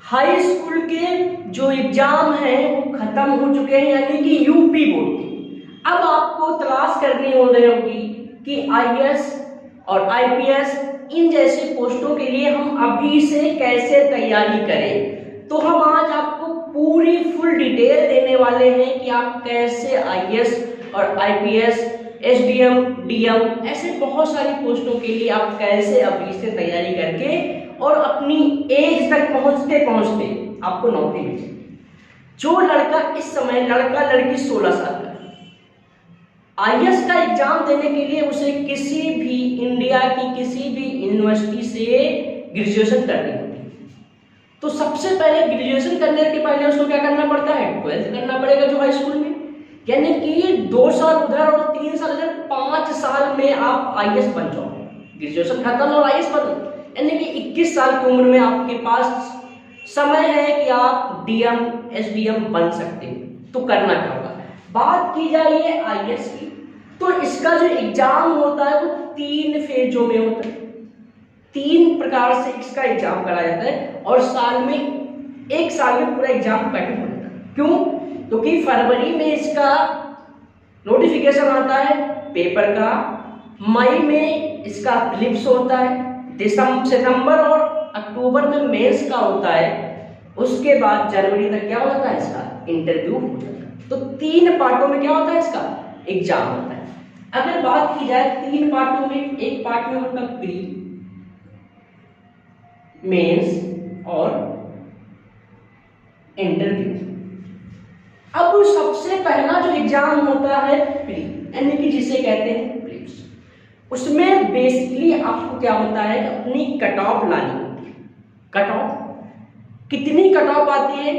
High school के जो exam हैं वो खत्म हो चुके हैं, यानी कि यूपी बोर्ड के। अब आपको तलाश करनी हो रही होगी कि आईएएस और आईपीएस इन जैसी पोस्टों के लिए हम अभी से कैसे तैयारी करें। तो हम आज आपको पूरी फुल डिटेल देने वाले हैं कि आप कैसे आईएएस और आईपीएस, एसडीएम, डीएम ऐसे बहुत सारी पोस्टों के लिए आप कैसे अभी से तैयारी करके और अपनी एज तक पहुंचते पहुंचते आपको नौकरी मिल जाएगी। जो लड़का इस समय, लड़का लड़की 16 साल का आईएएस का एग्जाम देने के लिए उसे किसी भी इंडिया की किसी भी यूनिवर्सिटी से ग्रेजुएशन करनी होती है। तो सबसे पहले ग्रेजुएशन करने के पहले उसको क्या करना पड़ता है? 12th करना पड़ेगा जो हाई स्कूल में, यानी कि 2 साल उधर और 3 साल इधर, 5 साल में आप आईएएस बन जाओ। ग्रेजुएशन खत्म और आईएएस बन, यानी कि 21 साल की उम्र में आपके पास समय है कि आप डीएम, एसडीएम बन सकते हैं। तो करना क्या होगा? बात की जाए आईएएस की, तो इसका जो एग्जाम होता है वो 3 फेजों में होता है। 3 प्रकार से इसका एग्जाम कराया जाता है और एक साल में पूरा एग्जाम पैटर्न हो जाता है। क्यों? क्योंकि फरवरी में इसका नोटिफिकेशन आता है पेपर का, मई में इसका प्रीलिम्स होता है, सितंबर और अक्टूबर में मेंस का होता है, उसके बाद जनवरी तक क्या होता है? इसका इंटरव्यू हो जाता है। तो 3 पार्टों में क्या होता है? इसका एग्जाम होता है। अगर बात की जाए 3 पार्टों में, एक पार्ट में होता है प्री, मेंस और इंटरव्यू। अब सबसे पहला जो एग्जाम होता है प्री, यानी कि जिसे कहते हैं प्रीलिम्स, उसमें बेसिकली आपको क्या होता है? अपनी कट ऑफ लानी होती है। कट ऑफ कितनी कट ऑफ आती है?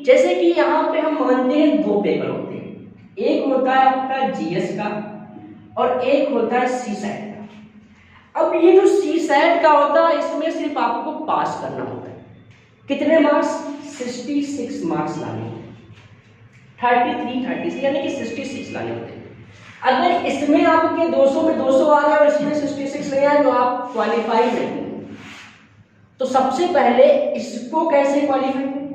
जैसे कि यहाँ पे हम मानते हैं 2 पेपर होते हैं, एक होता है आपका जीएस का और एक होता है सीसैट का। अब ये जो सीसैट का होता है इसमें सिर्फ आपको पास करना होता है। कितने मार्क्स? 66 मार्क्स लाने होते हैं, 33 यानी कि 66 लाने होते हैं। अगर इसमें आपके 200 में 200 आ गए और इसमें 66 नहीं आए तो आप क्वालिफाई नहीं। तो सबसे पहले इसको कैसे क्वालिफाई करें?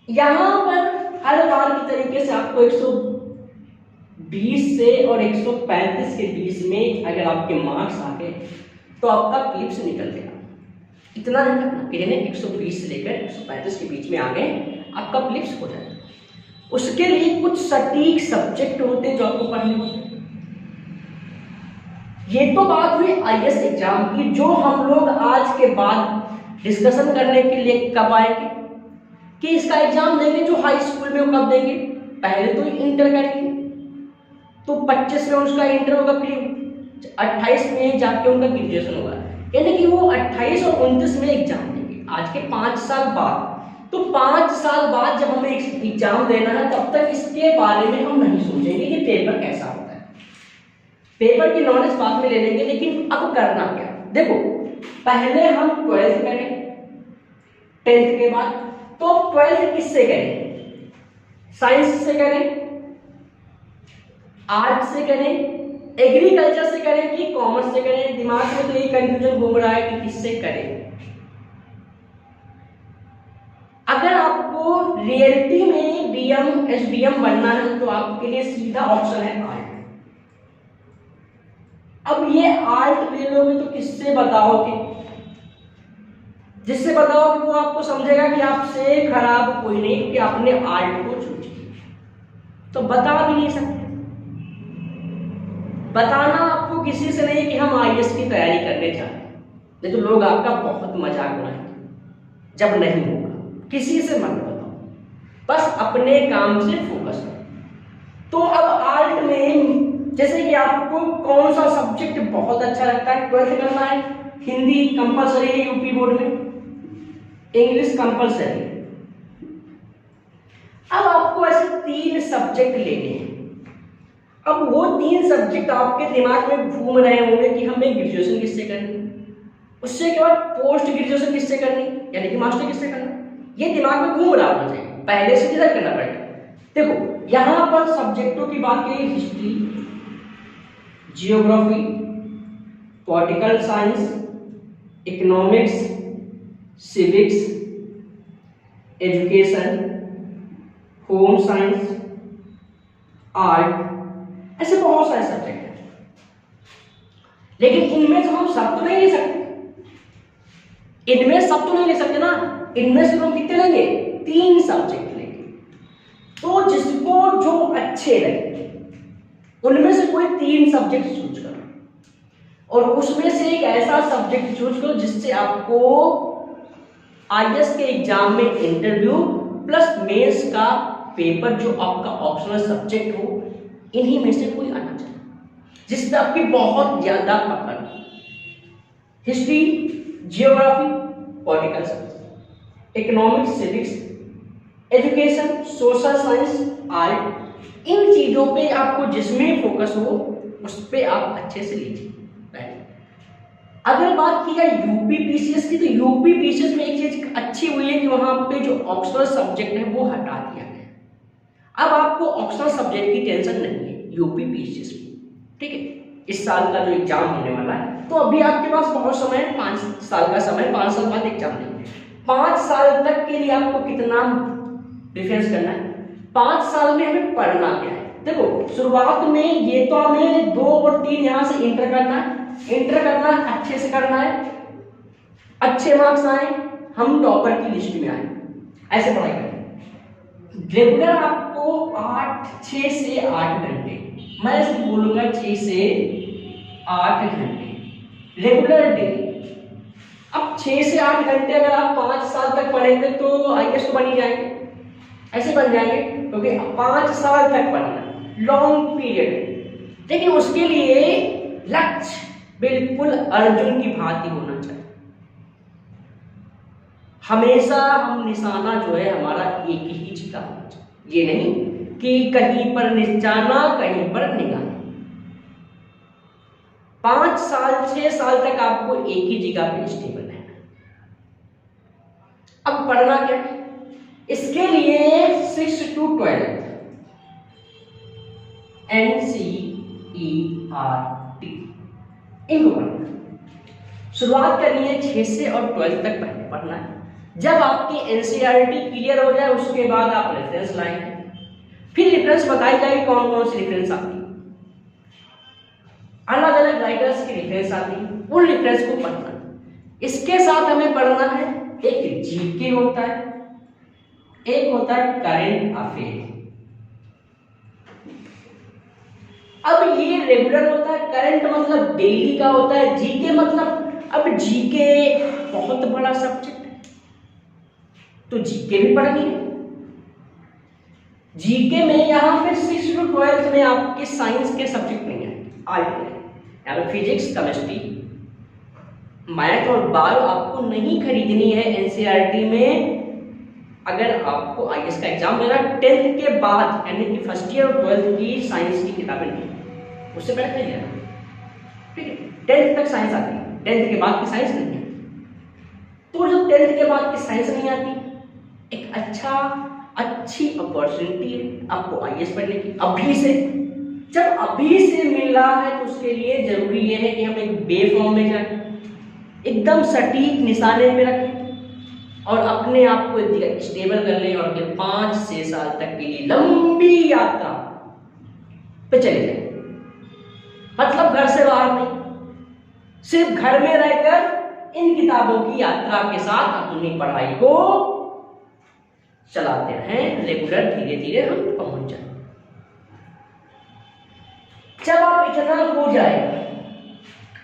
यहां पर हर बार की तरीके से आपको 120 से और 135 के बीच में अगर आपके मार्क्स आ गए तो आपका प्रीलिम्स निकल गया। इतना नहीं रखना कि 120 से लेकर 135 के बीच में आ गए आपका प्रीलिम्स हो जाएगा। उसके लिए कुछ सटीक सब्जेक्ट होते हैं जो आपको पढ़ने होते हैं। ये तो बात हुई आईएएस एग्जाम की, जो हम लोग आज के बाद डिस्कशन करने के लिए कब आएंगे कि इसका एग्जाम देंगे जो हाई स्कूल में, वो कब देंगे? पहले तो इंटर करेंगे, तो 25 में उसका इंटर होगा, फिर 28 में जाके उनका ग्रेजुएशन होगा, यानी कि वो 28 और 29 में एग्जाम देंगे आज के 5 साल बाद। तो 5 साल बाद जब हमें एग्जाम देना है तब तक इसके बारे में हम नहीं सोचेंगे कि पेपर कैसा होता है। पेपर की नॉलेज बाद में ले लेंगे, लेकिन अब करना क्या? देखो, पहले हम 12th करें 10th के बाद। तो 12th किससे करें? साइंस से करें, आर्ट से करें, एग्रीकल्चर से करें कि कॉमर्स से करें? दिमाग में तो यही कंफ्यूजन घूम रहा है कि किससे करें। अगर आपको रियलिटी में डीएम, एसडीएम बनना है तो आपके लिए सीधा ऑप्शन है आर्ट। अब ये आर्ट ले लोगे तो किससे बताओगे? जिससे बताओगे वो आपको समझेगा कि आपसे खराब कोई नहीं, क्योंकि आपने आर्ट को चूज किया। तो बता भी नहीं सकते। बताना आपको किसी से नहीं कि हम आईएएस की तैयारी करने जा रहे हैं, नहीं तो लोग आपका बहुत मजाक उड़ाएंगे। जब नहीं होगा किसी से मत बताओ, बस अपने काम से फोकस करो। तो अब आर्ट में जैसे कि आपको कौन सा सब्जेक्ट बहुत अच्छा लगता है? 12th करना है, हिंदी कंपलसरी है यूपी बोर्ड में, इंग्लिश कंपलसरी। अब आपको ऐसे 3 सब्जेक्ट लेने हैं। अब वो 3 सब्जेक्ट आपके दिमाग में घूम रहे होंगे कि हमें ग्रेजुएशन किससे करनी, उससे के बाद पोस्ट ग्रेजुएशन किससे करनी, यानी कि मास्टर किससे करना। ये दिमाग में घूम रहा होना चाहिए, पहले से डिसाइड करना पड़ेगा। देखो, यहां पर सब्जेक्टों की बात की, history, geography, political science, economics, civics, education, home science, art, ऐसे बहुत सारे सब्जेक्ट हैं। लेकिन इनमें से हम सब तो नहीं ले सकते, इनमें सब तो नहीं ले सकते ना, इनमें से हम कितने लेंगे? 3 सब्जेक्ट लेंगे। तो जिसको जो अच्छे लगे उनमें से कोई 3 सब्जेक्ट चूज करो, और उसमें से एक ऐसा सब्जेक्ट चूज करो जिससे आपको आईएएस के एग्जाम में इंटरव्यू प्लस मेंस का पेपर जो आपका ऑप्शनल सब्जेक्ट हो, इन्हीं में से कोई आना चाहिए जिसमें आपकी बहुत ज्यादा पकड़ हो। History, geography, political science, economics, civics, education, social science, art, इन चीजों पे आपको जिसमें फोकस हो उस पे आप अच्छे से लीजिए। अगर बात की जाए यूपी पीसीएस की, तो यूपी पीसीएस में एक चीज अच्छी हुई है कि वहां पे जो ऑप्शनल सब्जेक्ट है वो हटा दिया गया। अब आपको ऑप्शनल सब्जेक्ट की टेंशन नहीं है यूपी पीसीएस में, ठीक है। इस साल का जो एग्जाम होने वाला है, तो अभी आपके पास बहुत समय है, 5 साल का समय, 5 साल बाद एग्जाम देंगे। 5 साल तक के लिए आपको कितना डिफरेंस करना है? 5 साल में हमें पढ़ना क्या है? देखो, शुरुआत में ये तो हमें 2 और 3 यहां से इंटर करना है, अच्छे से करना है, अच्छे मार्क्स आए, हम टॉपर की लिस्ट में आए, ऐसे पढ़ाई करें। रेगुलर आपको 6 से 8 घंटे, मैं सिर्फ बोलूंगा 6 से 8 घंटे रेगुलर डे। अब 6 से 8 घंटे अगर आप 5 साल तक पढ़ेंगे तो आईएएस तो बन ही जाएंगे, ऐसे बन जाएंगे, क्योंकि 5 साल तक पढ़ना लॉन्ग पीरियड। लेकिन उसके लिए लक्ष्य बिल्कुल अर्जुन की भांति होना चाहिए। हमेशा हम निशाना जो है हमारा एक ही जगह होना चाहिए, ये नहीं कि कहीं पर निशाना कहीं पर निगाह। 5 साल 6 साल तक आपको एक ही जगह पे स्टेबल रहना है। अब पढ़ना क्या है? इसके लिए 6 to 12 NCERT इनको पढ़ना है। शुरुआत करनी है 6 से और 12 तक पहले पढ़ना है। जब आपकी एनसीईआरटी क्लियर हो जाए उसके बाद आप रेफरेंस लाएंगे, फिर रेफरेंस बताई जाएगी कौन कौन सी रेफरेंस आती है, अलग अलग राइटर्स की रेफरेंस आती है, उन रेफरेंस को पढ़ना। इसके साथ हमें पढ़ना है, एक जीके होता है, एक होता है करंट अफेयर। अब ये रेगुलर होता है, करंट मतलब डेली का होता है, जीके मतलब, अब जीके बहुत बड़ा सब्जेक्ट है तो जीके भी पढ़नी है। जीके में यहां पे 6 to 12 में आपके साइंस के सब्जेक्ट नहीं है, आएंगे फिजिक्स, केमिस्ट्री, मैथ और बायो आपको नहीं खरीदनी है एनसीईआरटी में। अगर आपको आईएएस का एग्जाम देना 10th के बाद, यानी कि फर्स्ट ईयर और 12th की साइंस की किताबें नहीं, उससे पहले खरीद लेना, ठीक है। 10th तक साइंस आती है, 10th के बाद की साइंस नहीं है। तो जब 10th के बाद की साइंस नहीं आती, एक अच्छी अपॉर्चुनिटी है आपको आईएएस पढ़ने की अभी से। जब अभी से मिल रहा है तो उसके लिए जरूरी यह है कि हम एक बे फॉर्म में जाए, एकदम सटीक निशाने पे रखें और अपने आप को एक जगह स्टेबल कर लें, और अगले 5 से 6 साल तक के लिए लंबी यात्रा पे चले जाए। मतलब घर से बाहर नहीं, सिर्फ घर में रहकर इन किताबों की यात्रा के साथ अपनी पढ़ाई को चलाते हैं, रेगुलर धीरे धीरे हम पहुंच जाए। जब आप इतना हो जाए,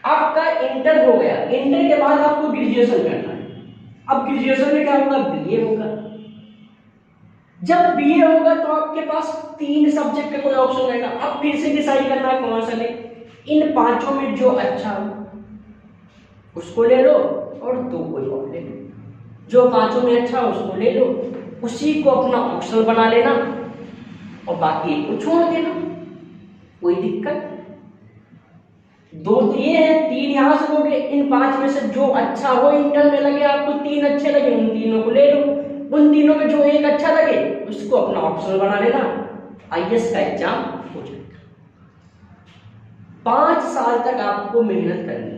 आपका इंटर हो गया, इंटर के बाद आपको ग्रेजुएशन करना है। अब ग्रेजुएशन में क्या होगा? बीए होगा। जब बीए होगा तो आपके पास 3 सब्जेक्ट का कोई ऑप्शन रहेगा। अब फिर से डिसाइड करना है कौन सा ले। इन 5 में जो अच्छा हो उसको ले लो और 2 कोई और ले लो। जो 5 में अच्छा हो उसको ले लो, उसी को अपना ऑप्शनल बना लेना और बाकी एक को छोड़ देना, कोई दिक्कत। 2 तो ये है, 3 यहां से लोगे। इन 5 में से जो अच्छा हो, इंटर में लगे आपको 3 अच्छे लगे, उन तीनों को ले लो। उन तीनों में जो एक अच्छा लगे उसको अपना ऑप्शनल बना लेना, आईएएस का एग्जाम हो जाएगा। 5 साल तक आपको मेहनत करनी है।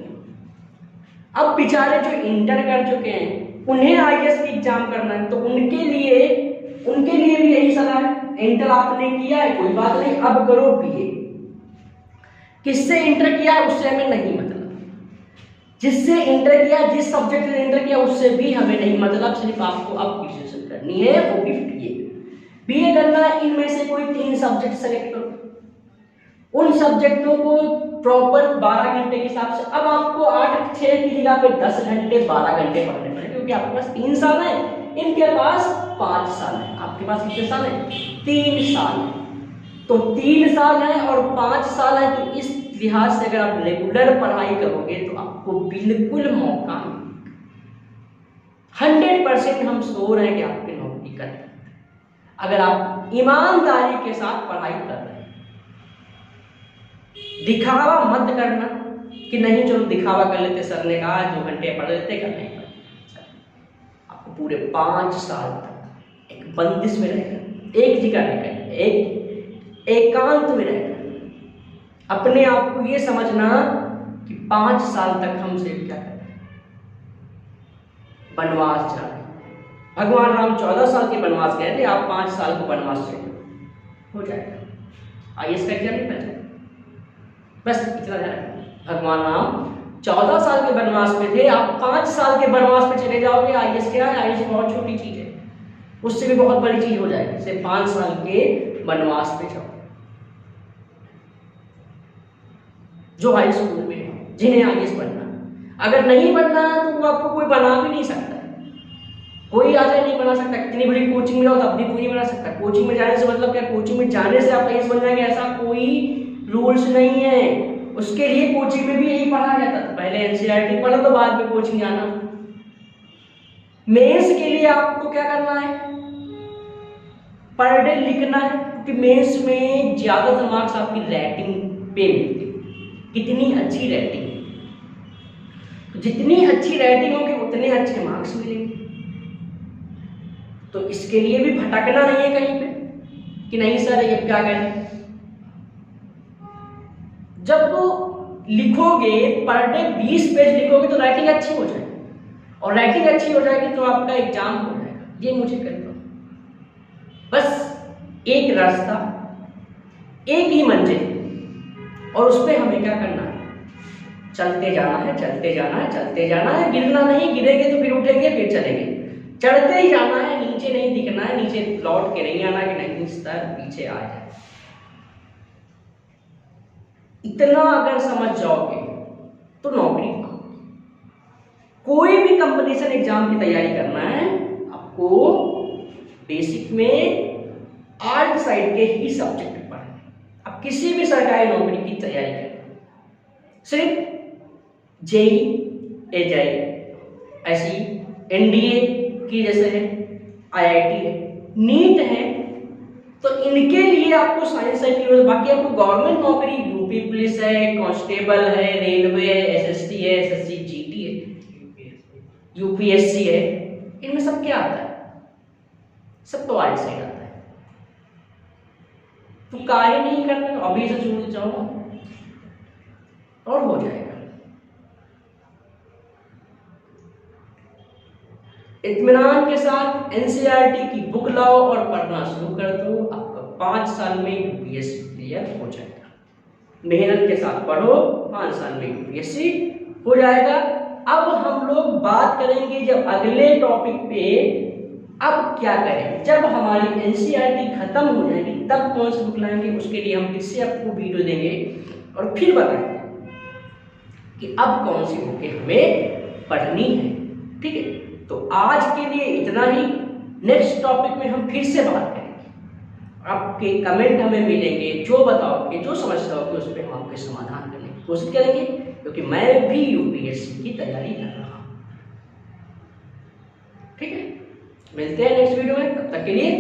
अब बेचारे जो इंटर कर चुके हैं उन्हें आईएएस की एग्जाम करना है, तो उनके लिए भी यही सलाह है। इंटर आपने किया है, कोई बात नहीं, अब करो बीए। किससे इंटर किया है उससे हमें नहीं मतलब, जिससे इंटर किया, जिस सब्जेक्ट से इंटर किया उससे भी हमें नहीं मतलब, सिर्फ आपको अब ग्रेजुएशन करनी है, वो भी बीए करना है। इनमें से कोई 3 सब्जेक्ट सेलेक्ट करो, उन सब्जेक्टों को प्रॉपर 12 घंटे के हिसाब से। अब आपको 8-6 की जगह पे 10 घंटे 12 घंटे पढ़ने पड़े, क्योंकि आपके पास 3 साल है, इनके पास 5 साल है। आपके पास कितने साल है? 3 साल है। तो 3 साल है और 5 साल है, तो इस लिहाज से अगर आप रेगुलर पढ़ाई करोगे तो आपको बिल्कुल मौका 100% हम श्योर हैं कि आपकी नौकरी कर सकते अगर आप ईमानदारी के साथ पढ़ाई कर रहे हैं। दिखावा मत करना कि नहीं चलो दिखावा कर लेते, सर ने कहा 2 घंटे पढ़ लेते, कर नहीं पढ़ते। आपको पूरे 5 साल तक एक बंदिश में रहकर, एक जगह रहकर, एक एकांत में रहकर अपने आप को ये समझना कि 5 साल तक हम सिर्फ क्या करें, वनवास जा रहे हैं। भगवान राम 14 साल के वनवास गए थे, आप 5 साल को वनवास चाहिए, हो जाएगा। आईएएस का एग्जाम निकल जाएगा, बस इतना ध्यान रखना। भगवान राम 14 साल के वनवास में थे, आप 5 साल के वनवास में चले जाओगे। आईएएस क्या है? आईएएस बहुत छोटी चीज है, उससे भी बहुत बड़ी चीज हो जाएगी। सिर्फ 5 साल के वनवास में जाओ, जो हाई स्कूल में है, जिन्हें आईएएस बनना। अगर नहीं बनना तो वो आपको कोई बना भी नहीं सकता, कोई आगे नहीं बना सकता। कितनी बड़ी कोचिंग में हो तब भी कोई नहीं बना सकता। कोचिंग में जाने से मतलब क्या? कोचिंग में जाने से आप आईएएस बन जाएंगे, ऐसा कोई रूल्स नहीं है। उसके लिए कोचिंग में भी यही पढ़ाया जाता था, पहले एनसीईआरटी पढ़ो तो बाद में कोचिंग जाना। मेंस के लिए आपको क्या करना है? पर डे लिखना है, क्योंकि मेंस में ज्यादातर मार्क्स आपकी राइटिंग पे मिलते हैं। कितनी अच्छी राइटिंग, जितनी अच्छी राइटिंग होगी उतने अच्छे मार्क्स मिलेंगे। तो इसके लिए भी भटकना नहीं है कहीं पे कि नहीं सर ये क्या करें। जब तो लिखोगे पर डे 20 पेज लिखोगे तो राइटिंग अच्छी हो जाएगी, और राइटिंग अच्छी हो जाएगी तो आपका एग्जाम हो जाएगा। ये मुझे करना, बस एक रास्ता, एक ही मंजिल, और उस पर हमें क्या करना है? चलते जाना है, चलते जाना है, चलते जाना है। गिरना नहीं, गिरेंगे तो फिर उठेंगे, फिर चलेंगे। चढ़ते ही जाना है, नीचे नहीं दिखना है, नीचे लौट के नहीं आना कि नहीं सर पीछे आ जाए। इतना अगर समझ जाओगे तो नौकरी पाओगे। कोई भी कंपटीशन एग्जाम की तैयारी करना है, आपको बेसिक में आर्ट साइड के ही सब्जेक्ट पढ़ना। आप किसी भी सरकारी नौकरी की तैयारी करें, सिर्फ जेई, एजेई, ऐसी एनडीए की जैसे है, आईआईटी है, नीट है, तो इनके लिए आपको साइंस साइड की। बाकी आपको गवर्नमेंट नौकरी, यूपी पुलिस है, कांस्टेबल है, रेलवे है, एसएसटी है, एसएससी जीटी है, यूपीएससी है, इनमें सब क्या आता है? सब तो आर्ट साइड आता है। तो कार्य नहीं करना, अभी से छूट जाओ और हो जाएगा। इत्मीनान के साथ एनसीईआरटी की बुक लाओ और पढ़ना शुरू कर दो, आपका 5 साल में यूपीएससी क्लियर हो जाएगा। मेहनत के साथ पढ़ो, 5 साल में यूपीएससी हो जाएगा। अब हम लोग बात करेंगे जब अगले टॉपिक पे, अब क्या करें जब हमारी एनसीईआरटी खत्म हो जाएगी, तब कौन सी बुक लाएंगे, उसके लिए हम किससे आपको वीडियो देंगे और फिर बताएंगे कि अब कौन सी बुकें हमें पढ़नी है। ठीक है, तो आज के लिए इतना ही। नेक्स्ट टॉपिक में हम फिर से बात करेंगे, आपके कमेंट हमें मिलेंगे, जो बताओगे, जो समस्या होगी उस पर हम आपके समाधान करने की कोशिश करेंगे, क्योंकि मैं भी यूपीएससी की तैयारी कर रहा हूं। ठीक है, मिलते हैं नेक्स्ट वीडियो में, तब तक के लिए